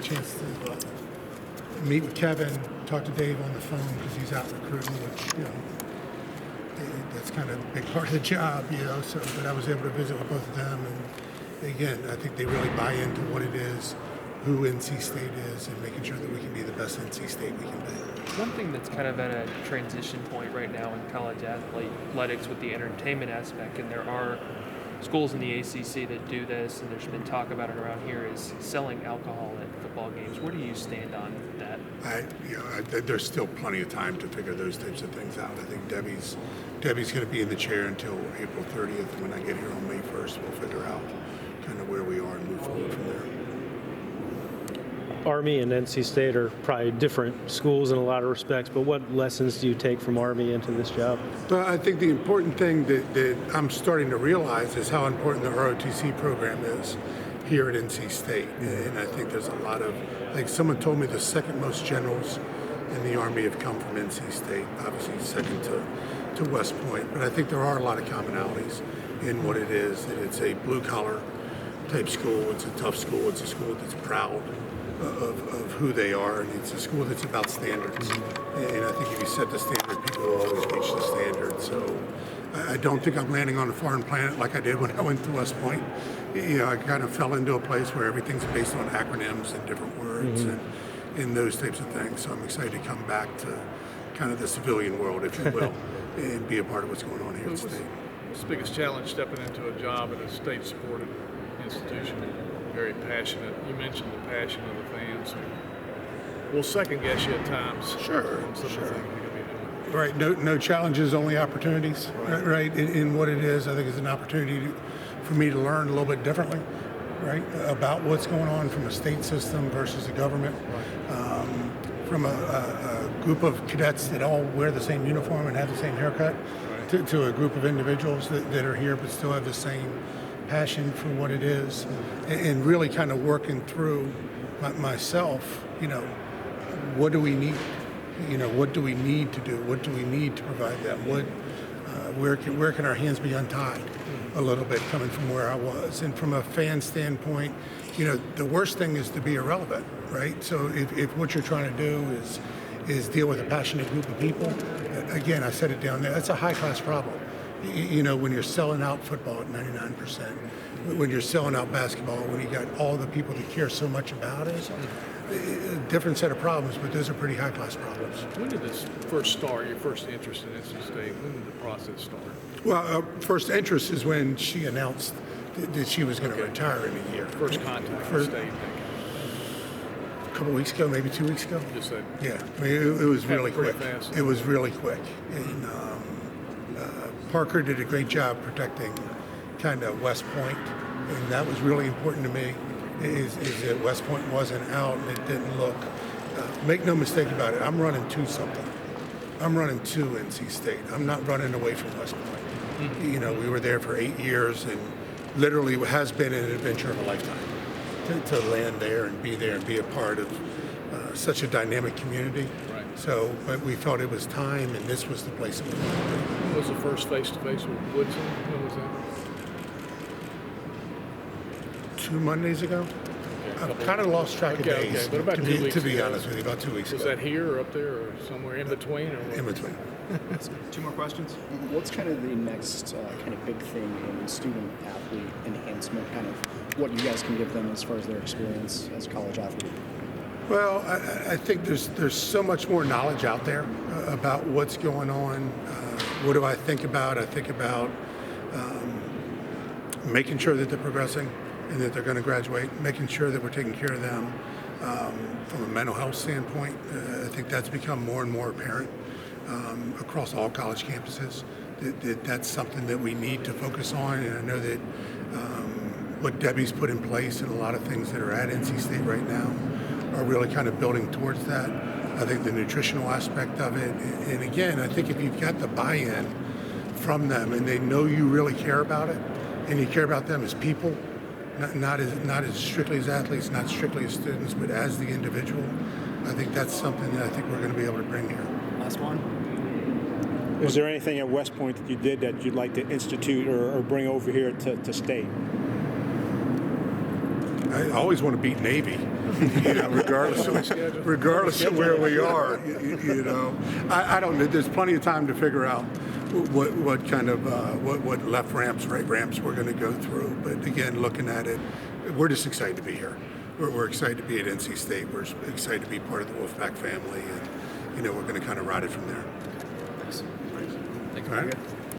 chance to meet with Kevin, talk to Dave on the phone because he's out recruiting, which, that's kind of a big part of the job, so, but I was able to visit with both of them, and again, I think they really buy into what it is, who NC State is, and making sure that we can be the best NC State we can be. One thing that's kind of at a transition point right now in college athletics with the entertainment aspect, and there are schools in the ACC that do this, and there's been talk about it around here, is selling alcohol at football games. Where do you stand on that? There's still plenty of time to figure those types of things out. I think Debbie's going to be in the chair until April 30th. When I get here on May 1st, we'll figure out kind of where we are and move forward from there. Army and NC State are probably different schools in a lot of respects, but what lessons do you take from Army into this job? Well, I think the important thing that I'm starting to realize is how important the ROTC program is here at NC State. And I think there's a lot of, like someone told me the second most generals in the Army have come from NC State, obviously second to West Point. But I think there are a lot of commonalities in what it is, that it's a blue-collar type school, it's a tough school, it's a school that's proud of who they are, and it's a school that's about standards. And I think if you set the standard, people will always reach the standard. So I don't think I'm landing on a foreign planet like I did when I went to West Point. I kind of fell into a place where everything's based on acronyms and different words and those types of things. So I'm excited to come back to kind of the civilian world, if you will, and be a part of what's going on here at State. What's the biggest challenge stepping into a job at a state-supported institution? Very passionate. You mentioned the passion of the fans. We'll second guess you at times. Sure. Some of the things you're going to be doing. Right. No challenges, only opportunities. Right. In what it is, I think it's an opportunity for me to learn a little bit differently, right, about what's going on from a state system versus a government. From a group of cadets that all wear the same uniform and have the same haircut, to a group of individuals that are here but still have the same passion for what it is, and really kind of working through myself, what do we need? What do we need to do? What do we need to provide them? Where can our hands be untied a little bit coming from where I was? And from a fan standpoint, the worst thing is to be irrelevant, right? So if what you're trying to do is deal with a passionate group of people, again, I said it down there, that's a high-class problem. When you're selling out football at 99%, when you're selling out basketball, when you got all the people that care so much about it, a different set of problems, but those are pretty high-class problems. When did this first start, your first interest in NC State? When did the process start? Well, first interest is when she announced that she was going to retire in a year. First contact with State? A couple weeks ago, maybe 2 weeks ago. Just that. Yeah, I mean, it was really quick. Fast. It was really quick. And Parker did a great job protecting kind of West Point, and that was really important to me, is that West Point wasn't out and it didn't look. Make no mistake about it, I'm running to something. I'm running to NC State. I'm not running away from West Point. We were there for 8 years, and literally has been an adventure of a lifetime to land there and be a part of such a dynamic community. Right. So, but we felt it was time, and this was the place that we wanted to be. When was the first face-to-face with Woodson? When was that? 2 Mondays ago. I've kind of lost track of days. But about 2 weeks to be ago. honest with you, about 2 weeks Was ago. that here or up there or somewhere in between? Or In between. Two more questions. What's kind of the next kind of big thing in student-athlete enhancement, kind of what you guys can give them as far as their experience as a college athlete? Well, I think there's so much more knowledge out there about what's going on. What do I think about? I think about making sure that they're progressing and that they're going to graduate, making sure that we're taking care of them from a mental health standpoint. I think that's become more and more apparent across all college campuses. That's something that we need to focus on, and I know that what Debbie's put in place and a lot of things that are at NC State right now are really kind of building towards that. I think the nutritional aspect of it, and again, I think if you've got the buy-in from them and they know you really care about it, and you care about them as people, not as strictly as athletes, not strictly as students, but as the individual, I think that's something that I think we're going to be able to bring here. Last one. Is there anything at West Point that you did that you'd like to institute or bring over here to State? I always want to beat Navy, regardless of where we are. I don't know. There's plenty of time to figure out what kind of what left ramps, right ramps we're going to go through. But again, looking at it, we're just excited to be here. We're excited to be at NC State. We're excited to be part of the Wolfpack family, and we're going to kind of ride it from there. Thank you. All right.